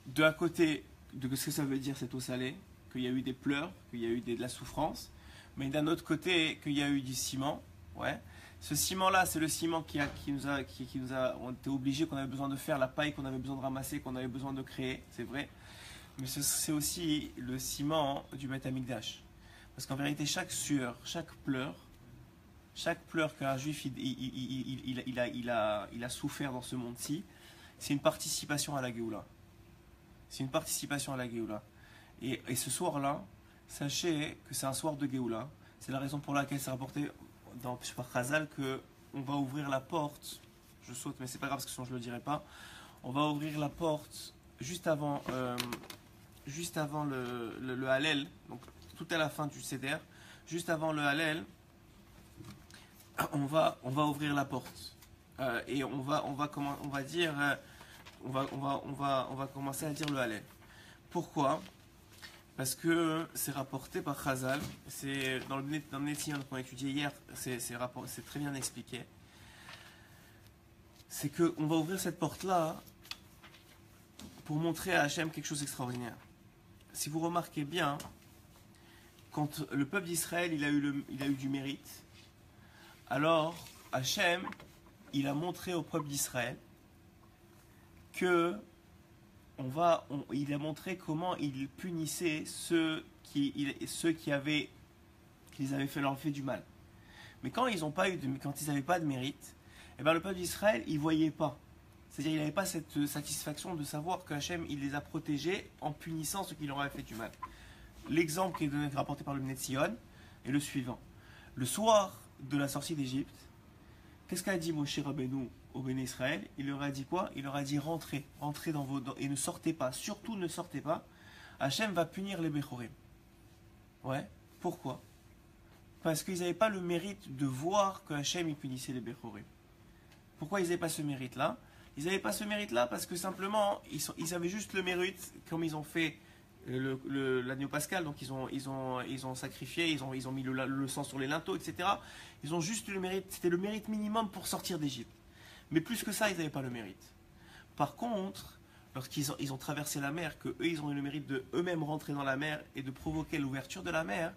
d'un côté de ce que ça veut dire cette eau salée, qu'il y a eu des pleurs, qu'il y a eu de la souffrance, mais d'un autre côté, qu'il y a eu du ciment. Ouais. Ce ciment-là, c'est le ciment qui nous a, on était obligé, qu'on avait besoin de faire, la paille qu'on avait besoin de ramasser, qu'on avait besoin de créer, c'est vrai. Mais c'est aussi le ciment du Beth Amikdash. Parce qu'en vérité, chaque sueur, chaque pleur qu'un juif il a souffert dans ce monde-ci, c'est une participation à la Géoula. C'est une participation à la Géoula. Et ce soir-là, sachez que c'est un soir de Géoula. C'est la raison pour laquelle c'est rapporté dans Chazal que on va ouvrir la porte. Je saute, mais c'est pas grave parce que sinon je le dirai pas. On va ouvrir la porte juste avant le Hallel, donc tout à la fin du Seder, juste avant le Hallel, on va ouvrir la porte et on va commencer à dire le Hallel. Pourquoi? Parce que c'est rapporté par Chazal, c'est dans le Netzion qu'on a étudié hier, c'est très bien expliqué. C'est qu'on va ouvrir cette porte-là pour montrer à Hachem quelque chose d'extraordinaire. Si vous remarquez bien, quand le peuple d'Israël il a eu du mérite, alors Hachem il a montré au peuple d'Israël que il a montré comment il punissait ceux qui les avaient fait du mal. Mais quand ils n'avaient pas de mérite, eh ben le peuple d'Israël il voyait pas. C'est-à-dire il n'avait pas cette satisfaction de savoir que Hachem il les a protégés en punissant ceux qui leur avaient fait du mal. L'exemple qui est rapporté par le Netzion est le suivant. Le soir de la sortie d'Égypte, qu'est-ce qu'a dit Moshe Rabbeinu au Béné Israël? Il leur a dit quoi? Il leur a dit rentrez dans et ne sortez pas, surtout ne sortez pas. Hachem va punir les Bechorim. Ouais, pourquoi? Parce qu'ils n'avaient pas le mérite de voir que Hachem il punissait les Bechorim. Pourquoi ils n'avaient pas ce mérite-là? Ils n'avaient pas ce mérite-là parce que simplement, ils avaient juste le mérite, comme ils ont fait l'agneau pascal, donc ils ont sacrifié, ils ont mis le sang sur les linteaux, etc. Ils ont juste le mérite, c'était le mérite minimum pour sortir d'Égypte. Mais plus que ça, ils n'avaient pas le mérite. Par contre, lorsqu'ils ont traversé la mer, que eux, ils ont eu le mérite de eux-mêmes rentrer dans la mer et de provoquer l'ouverture de la mer,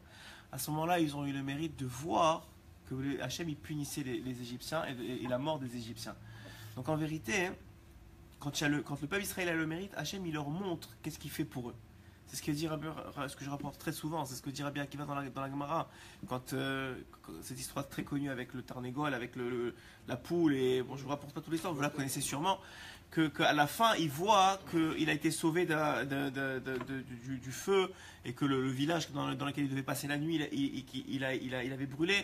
à ce moment-là, ils ont eu le mérite de voir que Hachem il punissait les Égyptiens et la mort des Égyptiens. Donc en vérité, quand le peuple israélien a le mérite, Hachem il leur montre qu'est-ce qu'il fait pour eux. C'est ce que je rapporte très souvent, c'est ce que dit Rabbi Akiva dans la Gemara, quand cette histoire très connue avec le Tarnégol, avec la poule, et bon, je ne vous rapporte pas toute l'histoire, vous la connaissez sûrement, qu'à la fin, il voit qu'il a été sauvé du feu, et que le village dans lequel il devait passer la nuit, il avait brûlé,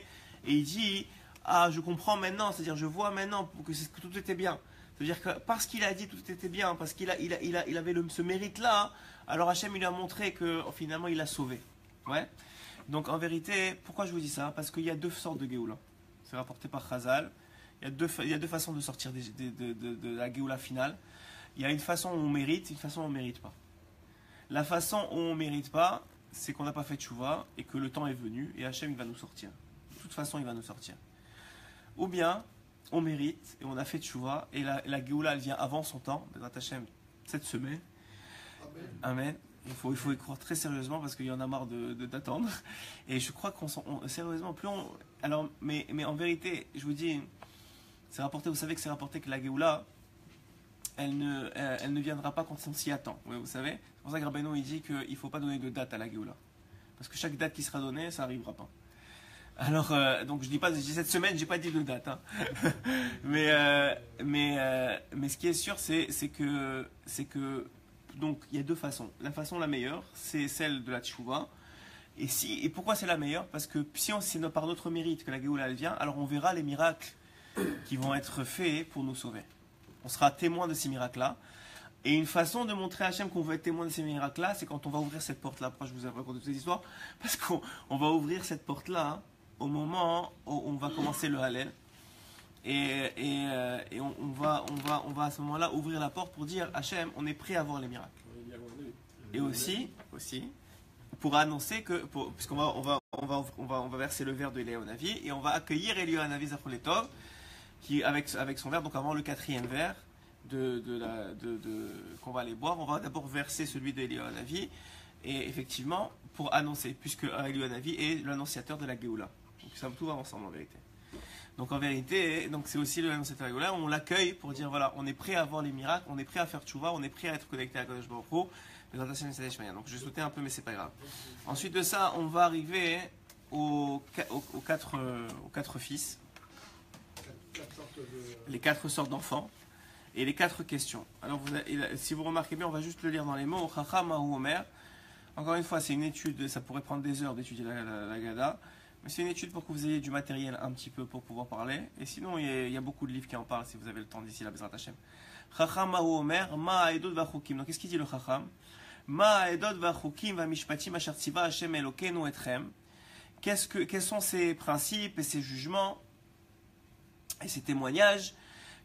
et il dit, ah, je comprends maintenant, c'est-à-dire je vois maintenant que tout était bien. C'est-à-dire que parce qu'il a dit tout était bien, parce qu'il avait ce mérite-là, alors Hachem il lui a montré que finalement il l'a sauvé. Ouais. Donc en vérité, pourquoi je vous dis ça? Parce qu'il y a deux sortes de Géoula. C'est rapporté par Chazal. Il y a deux façons de sortir de la Géoula finale. Il y a une façon où on mérite, une façon où on ne mérite pas. La façon où on ne mérite pas, c'est qu'on n'a pas fait tchouva et que le temps est venu et Hachem il va nous sortir. De toute façon, il va nous sortir. Ou bien, on mérite et on a fait tchouva et la Géoula elle vient avant son temps, Bezrat Hachem, cette semaine. Amen. Il faut y croire très sérieusement parce qu'il y en a marre d'attendre. Et je crois sérieusement, alors, mais en vérité, je vous dis, c'est rapporté, vous savez que c'est rapporté que la Géoula, elle ne viendra pas quand on s'y attend. Oui, vous savez, c'est pour ça que Rabbeinu il dit qu'il ne faut pas donner de date à la Géoula. Parce que chaque date qui sera donnée, ça n'arrivera pas. Alors, donc je dis cette semaine, j'ai pas dit de date. Hein. mais ce qui est sûr, c'est que donc il y a deux façons. La façon la meilleure, c'est celle de la tchouva. Et pourquoi c'est la meilleure? Parce que si c'est par notre mérite que la Géoula elle vient, alors on verra les miracles qui vont être faits pour nous sauver. On sera témoin de ces miracles-là. Et une façon de montrer à Hachem qu'on veut être témoin de ces miracles-là, c'est quand on va ouvrir cette porte-là. Pourquoi je vous ai raconté toute cette histoire? Parce qu'on va ouvrir cette porte-là hein, au moment où on va commencer le Hallel. Et on va à ce moment-là ouvrir la porte pour dire Hachem, on est prêt à voir les miracles. Et aussi pour annoncer puisqu'on va verser le verre de Eliyahu Hanavi et on va accueillir Eliyahu Hanavi Zachor Letov qui avec son verre, donc avant le quatrième verre qu'on va aller boire, on va d'abord verser celui de Eliyahu Hanavi et effectivement pour annoncer, puisque Eliyahu Hanavi est l'annonciateur de la Géoula. Donc ça tout va ensemble en vérité. Donc en vérité, c'est aussi l'annonciateur de la Géoula, on l'accueille pour dire voilà, on est prêt à voir les miracles, on est prêt à faire tchouva, on est prêt à être connecté à Kadosh Baruch Hu. Donc je sautais un peu mais c'est pas grave. Ensuite de ça, on va arriver aux quatre fils, les quatre sortes d'enfants et les quatre questions. Alors si vous remarquez bien, on va juste le lire dans les mots. Chacham Mahu Omer. Encore une fois, c'est une étude, ça pourrait prendre des heures d'étudier la Gada, mais c'est une étude pour que vous ayez du matériel un petit peu pour pouvoir parler. Et sinon, il y a beaucoup de livres qui en parlent si vous avez le temps d'ici la Bezrat Hashem. Chacham Mahu Omer, Ma Edod Vachukim. Donc qu'est-ce qu'il dit le Chacham? Ma Edod Vachukim Vamishpatim Asher Tziva Hashem Elokeinu Etchem. Quels sont ces principes et ces jugements et ces témoignages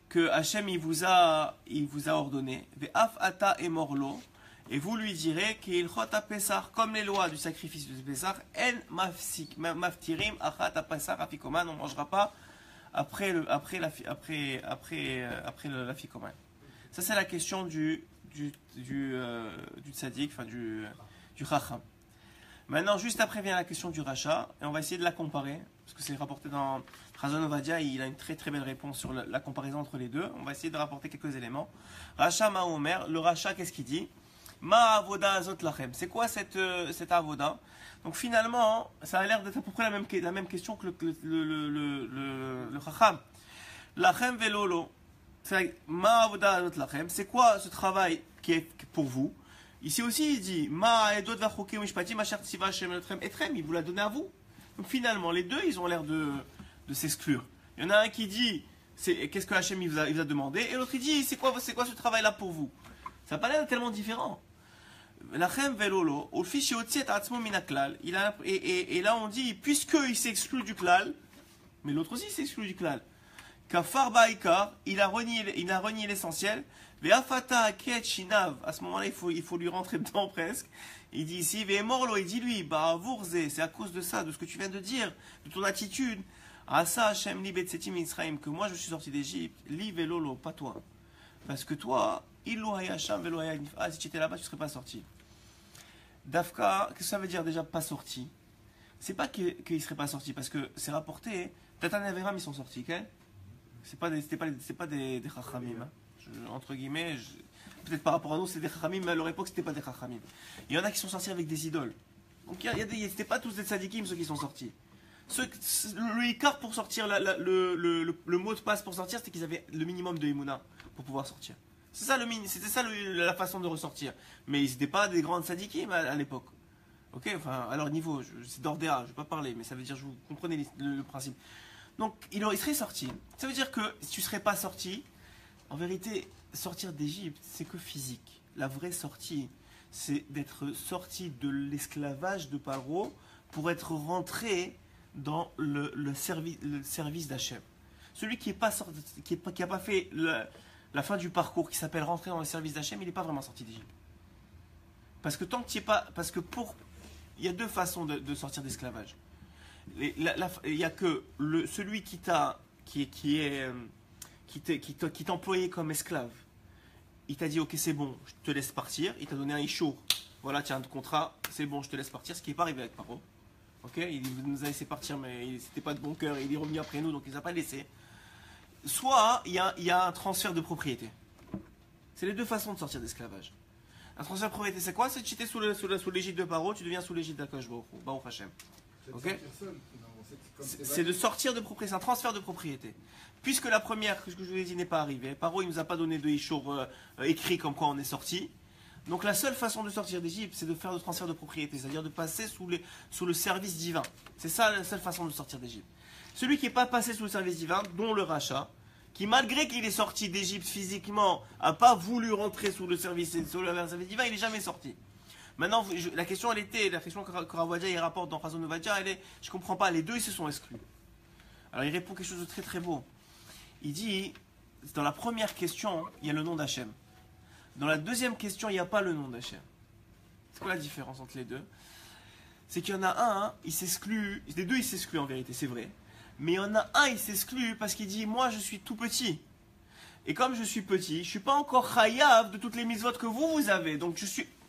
que Hachem il vous a ordonné. Ve'af ata emorlo. Et vous lui direz qu'il chot à Pessah, comme les lois du sacrifice de Pessah, en maftirim achat à Pessah afikoman, on ne mangera pas après l'afikoman. Ça c'est la question du tzaddik, enfin du chacham. Maintenant, juste après vient la question du rachat, et on va essayer de la comparer, parce que c'est rapporté dans Chazon Ovadia, il a une très très belle réponse sur la comparaison entre les deux. On va essayer de rapporter quelques éléments. Rachat ma omer, le rachat, qu'est-ce qu'il dit? Ma avoda azot lachem. C'est quoi cette avoda? Donc finalement, ça a l'air d'être à peu près la même question que le chacham. Lachem velolo. Ma avoda azot lachem. C'est quoi ce travail qui est pour vous? Ici aussi, il dit Ma edot vachukim mishpatim asher tziva Hashem etrem. Il vous l'a donné à vous. Donc finalement, les deux, ils ont l'air de de s'exclure. Il y en a un qui dit qu'est-ce que Hachem il vous a demandé, et l'autre il dit c'est quoi ce travail-là pour vous. Ça n'a pas l'air tellement différent. Et là on dit, puisqu'il s'exclut du klal, mais l'autre aussi s'exclut du klal. Kafar Baïkar, il a renié l'essentiel. Ve'afata ket shinav, à ce moment-là, il faut lui rentrer dedans presque. Il dit ici, Ve'emorlo, il dit lui, bah, vourze, c'est à cause de ça, de ce que tu viens de dire, de ton attitude. Asa Hashem li betsetim Israël, que moi je suis sorti d'Égypte, li velolo, pas toi. Parce que toi, illo hayasham velo hayagif, si tu étais là-bas, tu ne serais pas sorti. Dafka, qu'est-ce que ça veut dire déjà pas sorti? C'est pas qu'il ne serait pas sorti, parce que c'est rapporté, Tatan et Aviram ils sont sortis, ok? C'est pas des chachamim, hein. Entre guillemets, peut-être par rapport à nous c'est des chachamim, mais à leur époque c'était pas des chachamim. Il y en a qui sont sortis avec des idoles. Donc c'était pas tous des tzadikim ceux qui sont sortis. Le ikar pour sortir, le mot de passe pour sortir, c'était qu'ils avaient le minimum de Emouna pour pouvoir sortir. C'était ça la façon de ressortir. Mais ils n'étaient pas des grands tzadikim à l'époque. Ok, enfin, à leur niveau, c'est d'ordéa, je ne vais pas parler, mais ça veut dire, vous comprenez le principe. Donc, il serait sorti. Ça veut dire que si tu ne serais pas sorti, en vérité, sortir d'Égypte, c'est que physique. La vraie sortie, c'est d'être sorti de l'esclavage de Paro pour être rentré dans le service d'Hachem. Celui qui n'a pas fait la fin du parcours, qui s'appelle rentrer dans le service d'Hachem, il n'est pas vraiment sorti d'Égypte. Parce que tant que tu n'y es pas... Parce que il y a deux façons de sortir d'esclavage. Il y a que celui qui t'employait comme esclave, il t'a dit ok c'est bon, je te laisse partir, il t'a donné un ishour, voilà tiens un contrat, c'est bon je te laisse partir, ce qui n'est pas arrivé avec Paro. Ok, il nous a laissé partir mais c'était pas de bon cœur, il est revenu après nous donc il ne nous a pas laissé. Soit il y a un transfert de propriété. C'est les deux façons de sortir d'esclavage. Un transfert de propriété c'est quoi? C'est que tu étais sous l'égide de Paro, tu deviens sous l'égide d'Akadosh Baruch Hashem. Ok, c'est de sortir de propriété, c'est un transfert de propriété. Puisque la première, que je vous ai dit, n'est pas arrivée, Paro il ne nous a pas donné de ishour écrit comme quoi on est sorti. Donc la seule façon de sortir d'Égypte, c'est de faire le transfert de propriété, c'est-à-dire de passer sous le service divin. C'est ça la seule façon de sortir d'Égypte. Celui qui n'est pas passé sous le service divin, dont le rachat, qui malgré qu'il est sorti d'Égypte physiquement, n'a pas voulu rentrer sous le service divin, il n'est jamais sorti. Maintenant, la question que Ravadia il rapporte dans Chazon Ovadia, elle est, je ne comprends pas, les deux ils se sont exclus. Alors il répond quelque chose de très très beau. Il dit, dans la première question, il y a le nom d'Hachem. Dans la deuxième question, il n'y a pas le nom d'Hachem. C'est quoi la différence entre les deux? C'est qu'il y en a un, il s'exclut, les deux ils s'excluent en vérité, c'est vrai. Mais il y en a un, il s'exclut parce qu'il dit, moi je suis tout petit. Et comme je suis petit, je ne suis pas encore chayav de toutes les mitzvot que vous avez. Donc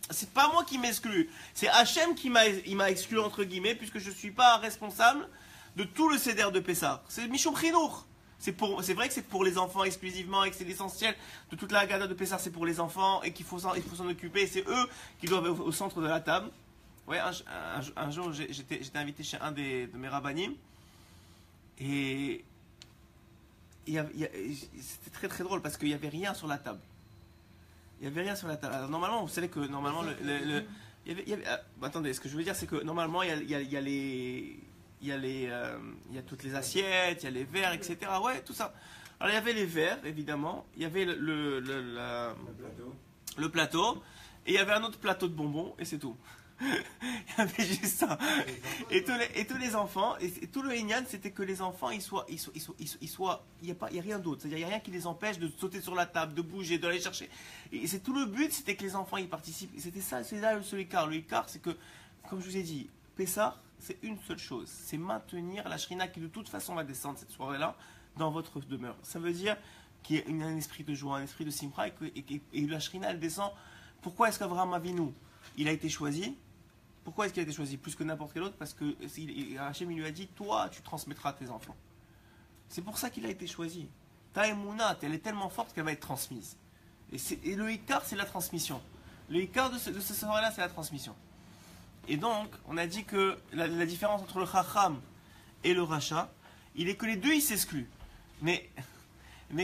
c'est pas moi qui m'exclus, c'est Hachem qui m'a exclu entre guillemets, puisque je ne suis pas responsable de tout le seder de Pessah. C'est Mishum Chinour. C'est vrai que c'est pour les enfants exclusivement et que c'est l'essentiel de toute la Haggadah de Pessah, c'est pour les enfants et qu'il faut s'en occuper. C'est eux qui doivent être au centre de la table. Ouais, un jour, j'étais invité chez un de mes rabbanim et c'était très très drôle parce qu'il n'y avait rien sur la table. Il n'y avait rien sur la table. Alors, normalement, vous savez que normalement, attendez, ce que je veux dire, c'est que normalement, il y a toutes les assiettes, il y a les verres, etc. Ouais, tout ça. Alors il y avait les verres, évidemment. Il y avait le plateau. Et il y avait un autre plateau de bonbons, et c'est tout. Il y avait juste ça. Et tous les enfants, et tout le Inyan, c'était que les enfants, il n'y a rien d'autre. C'est-à-dire, il n'y a rien qui les empêche de sauter sur la table, de bouger, d'aller chercher. Et c'est tout le but, c'était que les enfants, ils participent. C'était ça, c'est là le seul écart. Le écart, c'est que, comme je vous ai dit, Pessah, c'est une seule chose. C'est maintenir la Shrina qui, de toute façon, va descendre cette soirée-là dans votre demeure. Ça veut dire qu'il y a un esprit de joie, un esprit de simra, et la Shrina, elle descend. Pourquoi est-ce qu'Avraham Avinu, il a été choisi? Pourquoi est-ce qu'il a été choisi plus que n'importe quel autre? Parce que Hachem il lui a dit, toi, tu transmettras à tes enfants. C'est pour ça qu'il a été choisi. Ta émouna, elle est tellement forte qu'elle va être transmise. Et le hikar, c'est la transmission. Le hikar de ce soir-là, c'est la transmission. Et donc, on a dit que la différence entre le chacham et le rachat, il est que les deux, ils s'excluent. Mais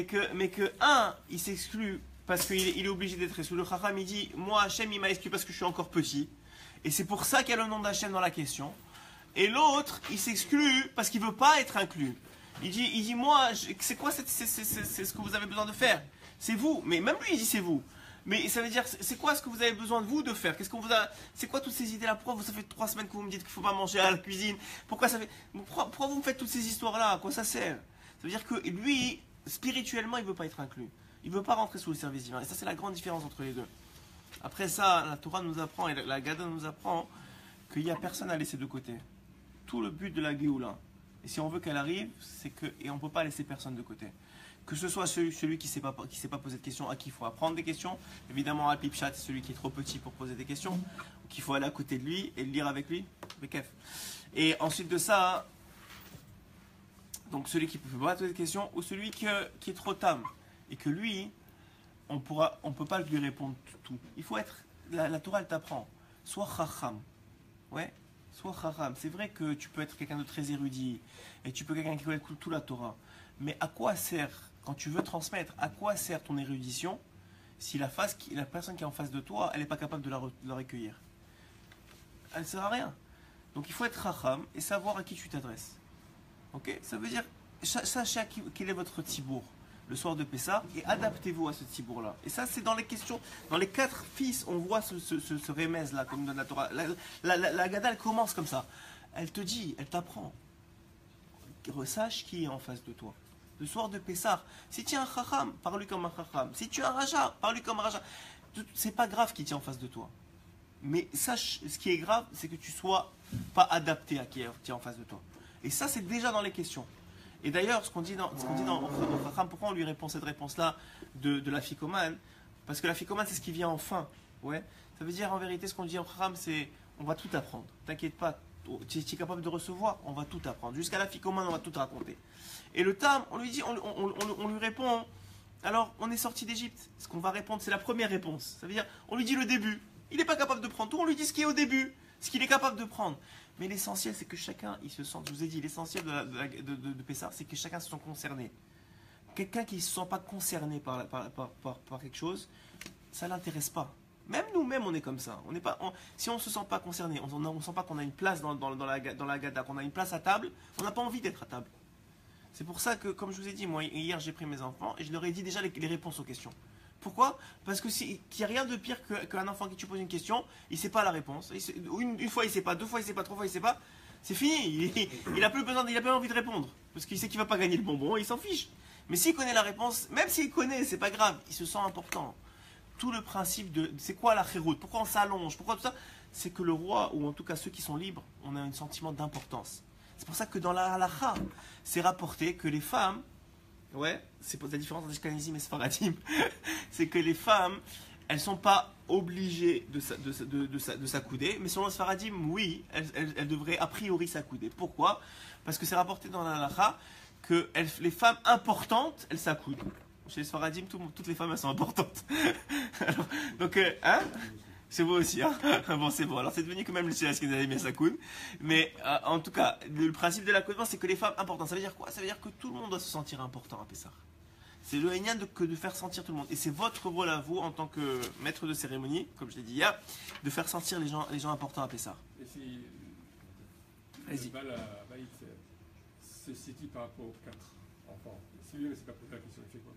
que un, il s'exclut parce qu'il est obligé d'être exclu. Le chacham, il dit, moi, Hachem, il m'a exclu parce que je suis encore petit. Et c'est pour ça qu'il y a le nom d'Hachem dans la question. Et l'autre, il s'exclut parce qu'il ne veut pas être inclus. Il dit moi, c'est quoi c'est ce que vous avez besoin de faire? C'est vous. Mais même lui, il dit c'est vous. Mais ça veut dire, c'est quoi ce que vous avez besoin de vous de faire? Qu'est-ce qu'on vous a... C'est quoi toutes ces idées-là? Pourquoi ça fait 3 semaines que vous me dites qu'il ne faut pas manger à la cuisine? Pourquoi vous me faites toutes ces histoires-là? À quoi ça sert? Ça veut dire que lui, spirituellement, il ne veut pas être inclus. Il ne veut pas rentrer sous le service divin. Et ça, c'est la grande différence entre les deux. Après ça, la Torah nous apprend, et la Gada nous apprend, qu'il n'y a personne à laisser de côté. Tout le but de la Géoula, et si on veut qu'elle arrive, c'est que, et on ne peut pas laisser personne de côté. Que ce soit celui qui ne sait pas poser de questions, à qui il faut apprendre des questions. Évidemment, Al-Pipchat, c'est celui qui est trop petit pour poser des questions, qu'il faut aller à côté de lui et le lire avec lui. Et ensuite de ça, donc celui qui ne peut pas poser de questions, ou celui qui est trop tam, et que lui, on ne peut pas lui répondre tout. Il faut être, la Torah, elle t'apprend, sois chacham. Ouais, sois chacham. C'est vrai que tu peux être quelqu'un de très érudit, et tu peux être quelqu'un qui connaît toute la Torah. Mais à quoi sert, quand tu veux transmettre, à quoi sert ton érudition si la personne qui est en face de toi, elle n'est pas capable de la recueillir? Elle ne sert à rien. Donc il faut être racham et savoir à qui tu t'adresses. Ok? Ça veut dire, sachez quel est votre tibour le soir de Pessah et adaptez-vous à ce tibour-là. Et ça, c'est dans les questions, dans les 4 fils, on voit ce remez-là, comme dans la Torah. La Gada, elle commence comme ça. Elle te dit, elle t'apprend. Sache qui est en face de toi. Le soir de Pessah, si tu es un chacham, parle-lui comme un chacham. Si tu es un raja, parle-lui comme un raja. C'est pas grave qui tient en face de toi. Mais sache, ce qui est grave, c'est que tu sois pas adapté à qui est en face de toi. Et ça, c'est déjà dans les questions. Et d'ailleurs, ce qu'on dit dans chacham, pourquoi on lui répond cette réponse-là de la ficomane? Parce que la ficomane, c'est ce qui vient enfin. Ouais. Ça veut dire, en vérité, ce qu'on dit en chacham, c'est on va tout apprendre. T'inquiète pas. Tu es capable de recevoir, on va tout apprendre. Jusqu'à la ficomane, on va tout raconter. Et le tam, on lui dit, on lui répond, alors on est sorti d'Égypte. Ce qu'on va répondre, c'est la première réponse. Ça veut dire, on lui dit le début. Il n'est pas capable de prendre tout, on lui dit ce qui est au début, ce qu'il est capable de prendre. Mais l'essentiel, c'est que chacun, il se sente, je vous ai dit, l'essentiel de Pessah, c'est que chacun se sent concerné. Quelqu'un qui ne se sent pas concerné par quelque chose, ça ne l'intéresse pas. Même nous-mêmes, on est comme ça. Si on ne se sent pas concerné, on ne sent pas qu'on a une place dans la Gada, qu'on a une place à table, on n'a pas envie d'être à table. C'est pour ça que, comme je vous ai dit, moi, hier, j'ai pris mes enfants et je leur ai dit déjà les réponses aux questions. Pourquoi? Parce qu'il n'y a rien de pire qu'un enfant qui tu poses une question, il ne sait pas la réponse. Une fois, il ne sait pas, 2 fois, il ne sait pas, 3 fois, il ne sait pas. C'est fini. Il n'a plus envie de répondre. Parce qu'il sait qu'il ne va pas gagner le bonbon, il s'en fiche. Mais s'il connaît la réponse, même s'il connaît, c'est pas grave, il se sent important. Tout le principe de c'est quoi la chéroute, pourquoi on s'allonge, pourquoi tout ça, c'est que le roi, ou en tout cas ceux qui sont libres, on a un sentiment d'importance. C'est pour ça que dans la halakha, c'est rapporté que les femmes, ouais, c'est la différence entre Ashkenazim et Sfaradim, c'est que les femmes, elles ne sont pas obligées de s'accouder, mais selon Sfaradim, oui, elles devraient a priori s'accouder. Pourquoi? Parce que c'est rapporté dans la halakha que les femmes importantes, elles s'accoudent. Chez les Sfaradim, toutes les femmes, elles sont importantes. Alors, donc, hein? C'est vous aussi, hein? Bon, c'est bon. Alors, c'est devenu quand même chez les Ashkenazim et Sakoun. Mais, en tout cas, le principe de l'accoudement, c'est que les femmes importantes. Ça veut dire quoi? Ça veut dire que tout le monde doit se sentir important à Pessah. C'est le Hénian de faire sentir tout le monde. Et c'est votre rôle à vous, en tant que maître de cérémonie, comme je l'ai dit hier, de faire sentir les gens importants à Pessah. Et si Vas-y. Se situe par rapport aux 4 enfants. Si lui ne s'est pas posé la question, il fait quoi?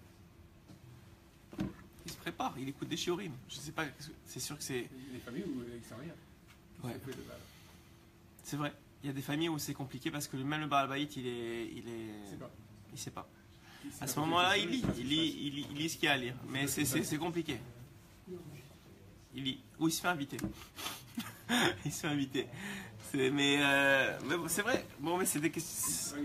Il se prépare, il écoute des shiurim. Je sais pas, c'est sûr que c'est. Il y a des familles où il ne sait rien. Ouais. C'est vrai. Il y a des familles où c'est compliqué parce que même le Baal Bayit, il sait pas. À ce moment-là, il lit ce qu'il y a à lire. Mais c'est compliqué. Il lit. Ou il se fait inviter. Il se fait inviter. Mais bon, c'est vrai. Bon, mais c'est des questions.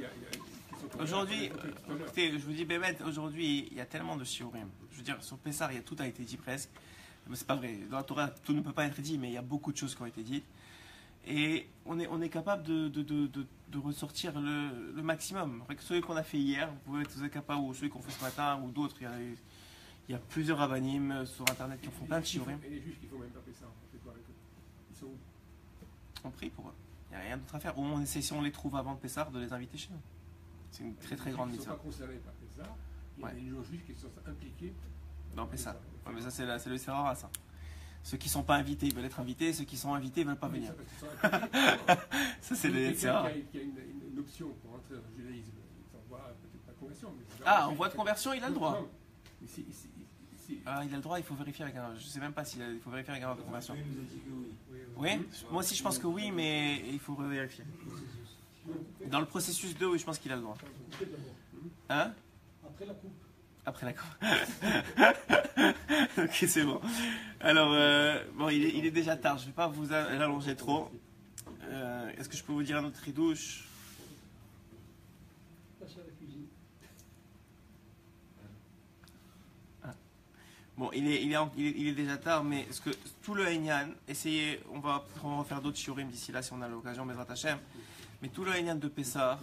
Aujourd'hui, écoutez, je vous dis, Bémet, aujourd'hui, il y a tellement de shiurim. Je veux dire, sur Pessah, tout a été dit presque. Mais c'est pas vrai. Dans la Torah, tout ne peut pas être dit, mais il y a beaucoup de choses qui ont été dites. Et on est capable de ressortir le maximum. Celui qu'on a fait hier, vous êtes capable, ou celui qu'on fait ce matin, ou d'autres. Il y a plusieurs rabbanim sur Internet qui font plein de shiurim. Et les juifs qui font même pas Pessah, on fait quoi avec eux? Ils sont où? On prie pour eux. Il n'y a rien d'autre à faire. Ou on essaie, si on les trouve avant de Pessah, de les inviter chez nous. C'est une très très grande mitzvah. Ils ne sont pas concernés par Pessah. Il y a des gens juifs qui sont impliqués dans Pessah. Ouais, mais ça, c'est le Serara, ça. Ceux qui ne sont pas invités, ils veulent être invités. Ceux qui sont invités, ils ne veulent pas venir. Ça, c'est le Serara. Il y a une option pour entrer dans le judaïsme. Ils s'envoient conversion. Ah, en voie de conversion, il a le droit. Non, mais Ah, il a le droit, il faut vérifier avec un. Je sais même pas il faut vérifier avec un voie de conversion. Il nous a dit que oui. Oui, moi aussi je pense que oui, mais il faut vérifier. Dans le processus 2, oui, je pense qu'il a le droit. Hein? Après la coupe. Après la coupe. Ok, c'est bon. Alors, bon, il est déjà tard, je ne vais pas vous allonger trop. Est-ce que je peux vous dire un autre ridouche? Passe à la cuisine. Bon, il est déjà tard, mais ce que tout le Henyan, essayez, on va faire d'autres shiurim d'ici là si on a l'occasion, Bezrat Hashem. Mais tout le Henyan de Pessah,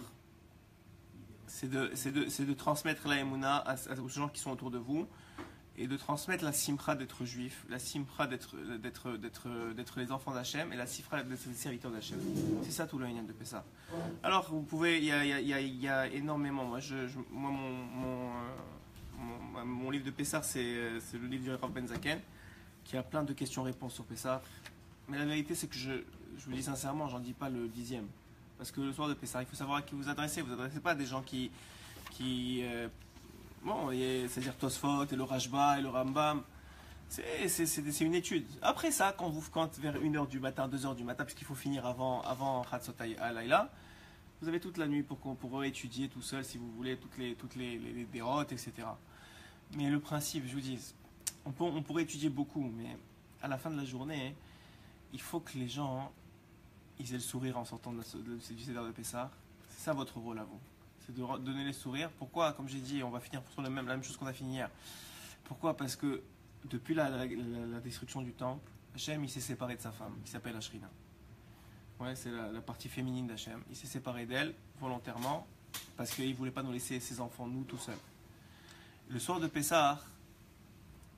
c'est de transmettre la Emouna aux gens qui sont autour de vous et de transmettre la simcha d'être juif, la simcha d'être les enfants d'Hachem et la simcha d'être les serviteurs d'Hachem. C'est ça tout le Henyan de Pessah. Alors, vous pouvez, il y a énormément. Mon livre de Pessah, c'est le livre du Rav Ben Zaken, qui a plein de questions-réponses sur Pessah. Mais la vérité, c'est que je vous dis sincèrement, j'en dis pas le 10e. Parce que le soir de Pessah, il faut savoir à qui vous adressez. Vous adressez pas à des gens bon, c'est-à-dire Tosfot et le Rashba et le Rambam. C'est une étude. Après ça, quand vers 1h du matin, 2h du matin, puisqu'il faut finir avant Chatzot Halayla, vous avez toute la nuit pour étudier tout seul, si vous voulez, toutes les dérotes, etc. Mais le principe, je vous dis, on pourrait étudier beaucoup, mais à la fin de la journée, il faut que les gens ils aient le sourire en sortant du Seder de Pessah. C'est ça votre rôle à vous. C'est de donner les sourires. Pourquoi? Comme j'ai dit, on va finir sur la même chose qu'on a fini hier. Pourquoi? Parce que depuis la destruction du temple, Hachem il s'est séparé de sa femme, qui s'appelle Ashrina. Ouais, c'est la partie féminine d'Hachem. Il s'est séparé d'elle volontairement parce qu'il ne voulait pas nous laisser ses enfants, nous, tout seuls. Le soir de Pessah,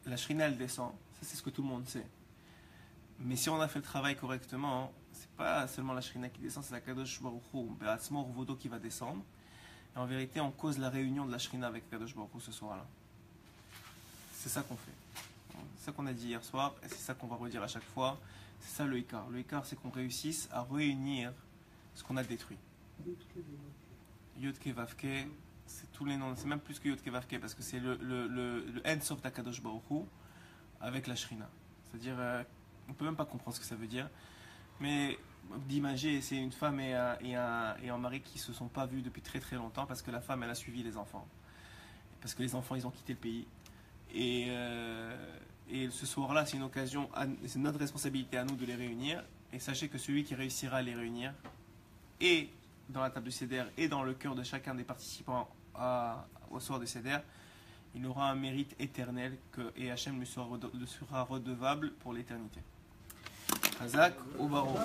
la Shrina elle descend. Ça, c'est ce que tout le monde sait. Mais si on a fait le travail correctement, c'est pas seulement la Shrina qui descend, c'est la Kadosh Baruch Hu, Be'atzmo Ruvodo qui va descendre. Et en vérité, on cause la réunion de la Shrina avec Kadosh Baruch Hu ce soir-là. C'est ça qu'on fait. C'est ça qu'on a dit hier soir, et c'est ça qu'on va redire à chaque fois. C'est ça le Ikar. Le Ikar, c'est qu'on réussisse à réunir ce qu'on a détruit. Yod-Ke Vav-Ke, c'est tous les noms, c'est même plus que Yod-Ke Vav-Ke, parce que c'est le End-Sof d'Akadosh Baruch Hu avec la Shrina. C'est-à-dire, on ne peut même pas comprendre ce que ça veut dire. Mais d'imager, c'est une femme et un mari qui ne se sont pas vus depuis très très longtemps parce que la femme, elle a suivi les enfants. Parce que les enfants, ils ont quitté le pays. Et ce soir-là, c'est une occasion, c'est notre responsabilité à nous de les réunir. Et sachez que celui qui réussira à les réunir, et dans la table du Seder, et dans le cœur de chacun des participants au soir du Seder, il aura un mérite éternel et Hachem lui sera redevable pour l'éternité. Hazak ou Baruch.